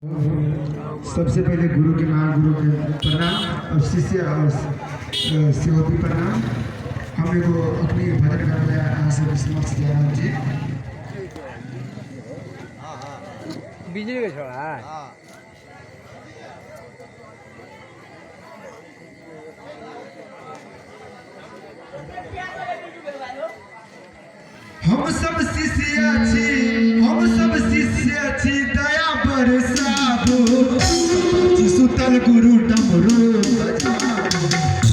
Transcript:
सबसे पहले गुरु के महागुरु के प्रणाम और शिष्य और सेवकी प्रणाम। हमें को अपनी भजन करने यहाँ से समक्ष जयराम जी बिजली का छोड़ा हम सब शिष्य छी, हम सब शिष्य छी, दया बरसाबो सुतल गुरु डमरू बजाबो।